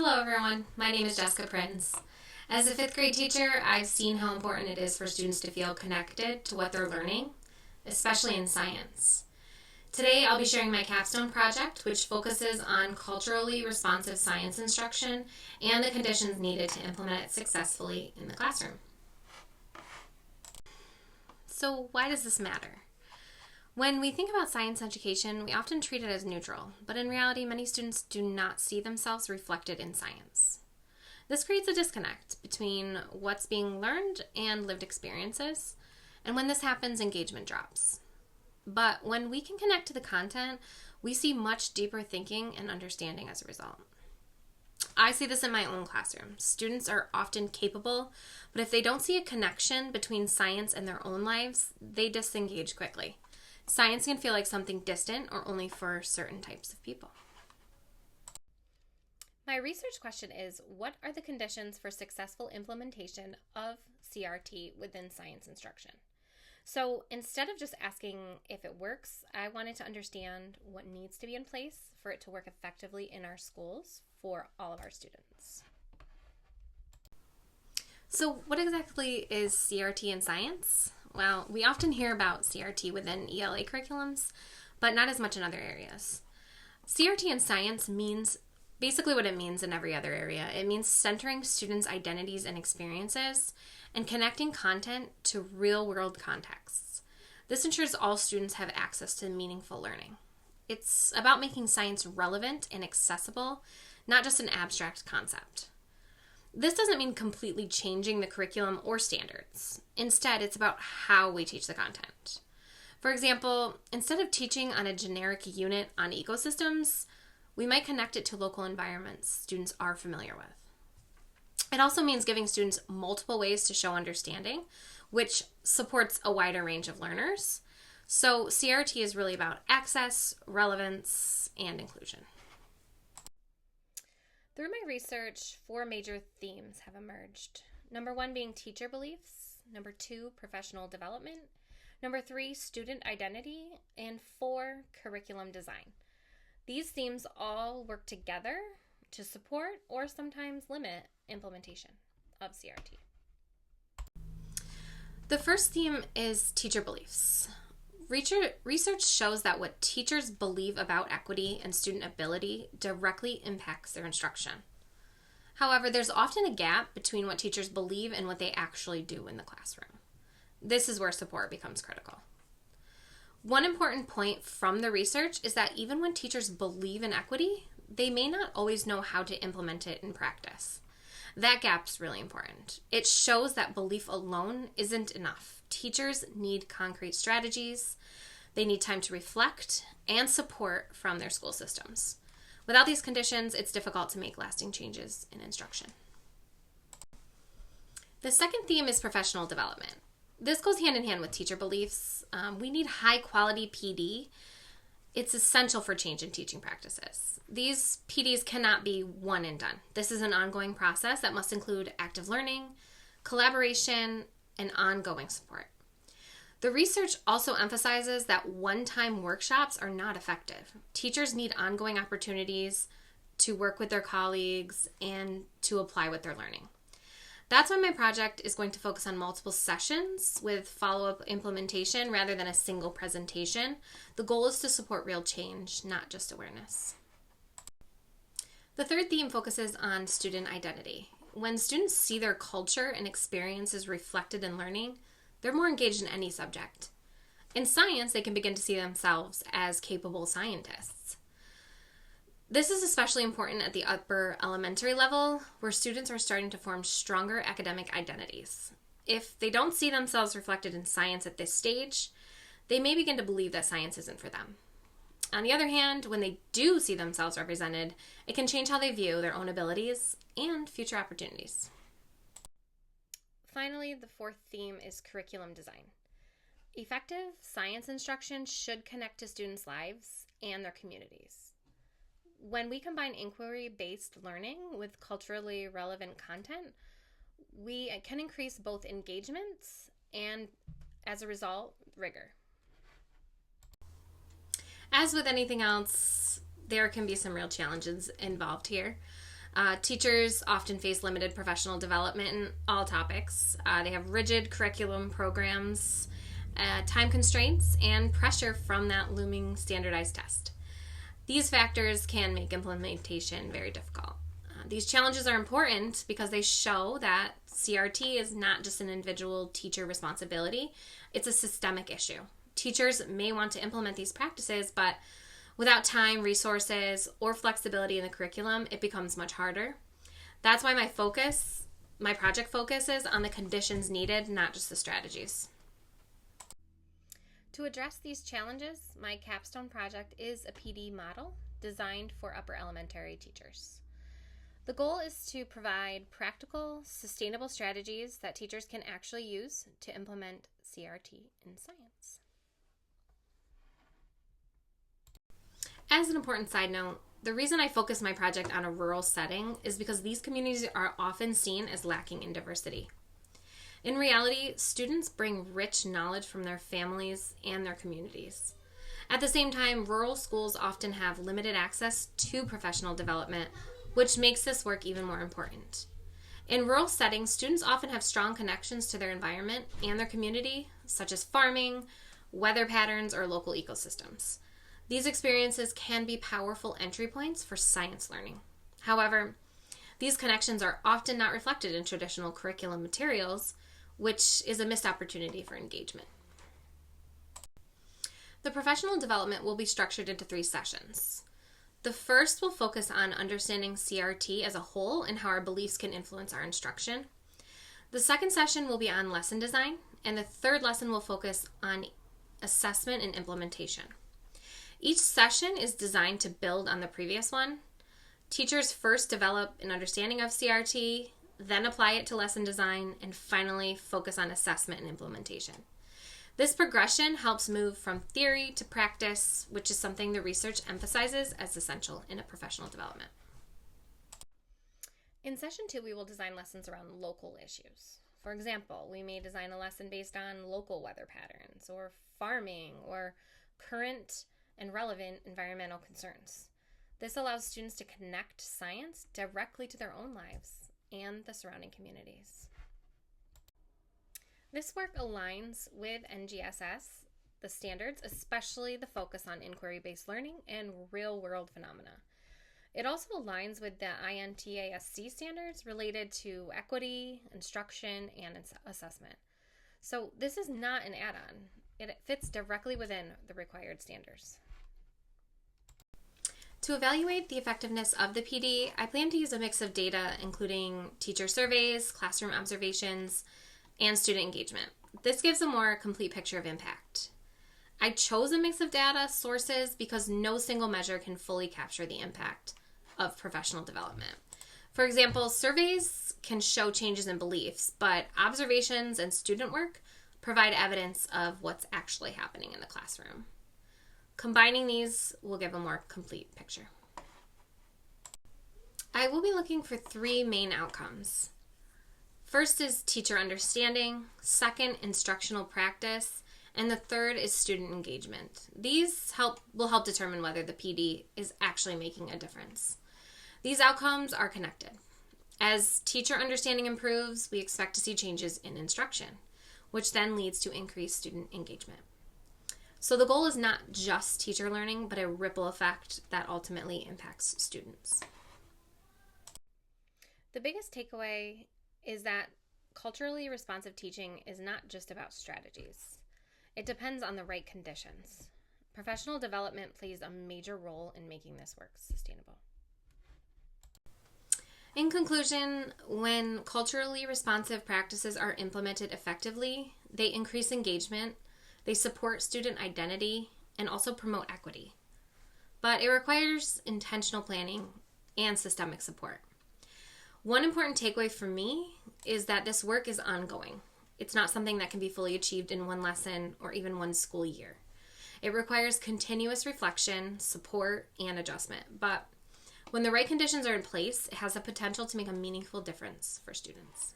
Hello everyone, my name is Jess Prins. As a 5th grade teacher, I've seen how important it is for students to feel connected to what they're learning, especially in science. Today I'll be sharing my Capstone project, which focuses on culturally responsive science instruction and the conditions needed to implement it successfully in the classroom. So why does this matter? When we think about science education, we often treat it as neutral, but in reality, many students do not see themselves reflected in science. This creates a disconnect between what's being learned and lived experiences, and when this happens, engagement drops. But when we can connect to the content, we see much deeper thinking and understanding as a result. I see this in my own classroom. Students are often capable, but if they don't see a connection between science and their own lives, they disengage quickly. Science can feel like something distant or only for certain types of people. My research question is, what are the conditions for successful implementation of CRT within science instruction? So instead of just asking if it works, I wanted to understand what needs to be in place for it to work effectively in our schools for all of our students. So what exactly is CRT in science? Well, we often hear about CRT within ELA curriculums, but not as much in other areas. CRT in science means basically what it means in every other area. It means centering students' identities and experiences and connecting content to real-world contexts. This ensures all students have access to meaningful learning. It's about making science relevant and accessible, not just an abstract concept. This doesn't mean completely changing the curriculum or standards. Instead, it's about how we teach the content. For example, instead of teaching on a generic unit on ecosystems, we might connect it to local environments students are familiar with. It also means giving students multiple ways to show understanding, which supports a wider range of learners. So CRT is really about access, relevance, and inclusion. Through my research, 4 major themes have emerged. Number 1 being teacher beliefs, number 2, professional development, number 3, student identity, and 4, curriculum design. These themes all work together to support or sometimes limit implementation of CRT. The first theme is teacher beliefs. Research shows that what teachers believe about equity and student ability directly impacts their instruction. However, there's often a gap between what teachers believe and what they actually do in the classroom. This is where support becomes critical. One important point from the research is that even when teachers believe in equity, they may not always know how to implement it in practice. That gap's really important. It shows that belief alone isn't enough. Teachers need concrete strategies, they need time to reflect, and support from their school systems. Without these conditions, it's difficult to make lasting changes in instruction. The second theme is professional development. This goes hand in hand with teacher beliefs. We need high quality PD. It's essential for change in teaching practices. These PDs cannot be one and done. This is an ongoing process that must include active learning, collaboration, and ongoing support. The research also emphasizes that one-time workshops are not effective. Teachers need ongoing opportunities to work with their colleagues and to apply what they're learning. That's why my project is going to focus on multiple sessions with follow-up implementation rather than a single presentation. The goal is to support real change, not just awareness. The third theme focuses on student identity. When students see their culture and experiences reflected in learning, they're more engaged in any subject. In science, they can begin to see themselves as capable scientists. This is especially important at the upper elementary level, where students are starting to form stronger academic identities. If they don't see themselves reflected in science at this stage, they may begin to believe that science isn't for them. On the other hand, when they do see themselves represented, it can change how they view their own abilities and future opportunities. Finally, the 4th theme is curriculum design. Effective science instruction should connect to students' lives and their communities. When we combine inquiry-based learning with culturally relevant content, we can increase both engagement and, as a result, rigor. As with anything else, there can be some real challenges involved here. Teachers often face limited professional development in all topics. They have rigid curriculum programs, time constraints, and pressure from that looming standardized test. These factors can make implementation very difficult. These challenges are important because they show that CRT is not just an individual teacher responsibility, it's a systemic issue. Teachers may want to implement these practices, but without time, resources, or flexibility in the curriculum, it becomes much harder. That's why my project focuses on the conditions needed, not just the strategies. To address these challenges, my Capstone project is a PD model designed for upper elementary teachers. The goal is to provide practical, sustainable strategies that teachers can actually use to implement CRT in science. As an important side note, the reason I focus my project on a rural setting is because these communities are often seen as lacking in diversity. In reality, students bring rich knowledge from their families and their communities. At the same time, rural schools often have limited access to professional development, which makes this work even more important. In rural settings, students often have strong connections to their environment and their community, such as farming, weather patterns, or local ecosystems. These experiences can be powerful entry points for science learning. However, these connections are often not reflected in traditional curriculum materials, which is a missed opportunity for engagement. The professional development will be structured into 3 sessions. The first will focus on understanding CRT as a whole and how our beliefs can influence our instruction. The second session will be on lesson design, and the third lesson will focus on assessment and implementation. Each session is designed to build on the previous one. Teachers first develop an understanding of CRT, then apply it to lesson design, and finally focus on assessment and implementation. This progression helps move from theory to practice, which is something the research emphasizes as essential in a professional development. In session 2, we will design lessons around local issues. For example, we may design a lesson based on local weather patterns, or farming, or current and relevant environmental concerns. This allows students to connect science directly to their own lives and the surrounding communities. This work aligns with NGSS, the standards, especially the focus on inquiry-based learning and real-world phenomena. It also aligns with the INTASC standards related to equity, instruction, and assessment. So this is not an add-on. It fits directly within the required standards. To evaluate the effectiveness of the PD, I plan to use a mix of data including teacher surveys, classroom observations, and student engagement. This gives a more complete picture of impact. I chose a mix of data sources because no single measure can fully capture the impact of professional development. For example, surveys can show changes in beliefs, but observations and student work provide evidence of what's actually happening in the classroom. Combining these will give a more complete picture. I will be looking for 3 main outcomes. First is teacher understanding, second, instructional practice, and the third is student engagement. These will help determine whether the PD is actually making a difference. These outcomes are connected. As teacher understanding improves, we expect to see changes in instruction, which then leads to increased student engagement. So the goal is not just teacher learning, but a ripple effect that ultimately impacts students. The biggest takeaway is that culturally responsive teaching is not just about strategies. It depends on the right conditions. Professional development plays a major role in making this work sustainable. In conclusion, when culturally responsive practices are implemented effectively, they increase engagement, they support student identity, and also promote equity. But it requires intentional planning and systemic support. One important takeaway for me is that this work is ongoing. It's not something that can be fully achieved in one lesson or even one school year. It requires continuous reflection, support, and adjustment. But when the right conditions are in place, it has the potential to make a meaningful difference for students.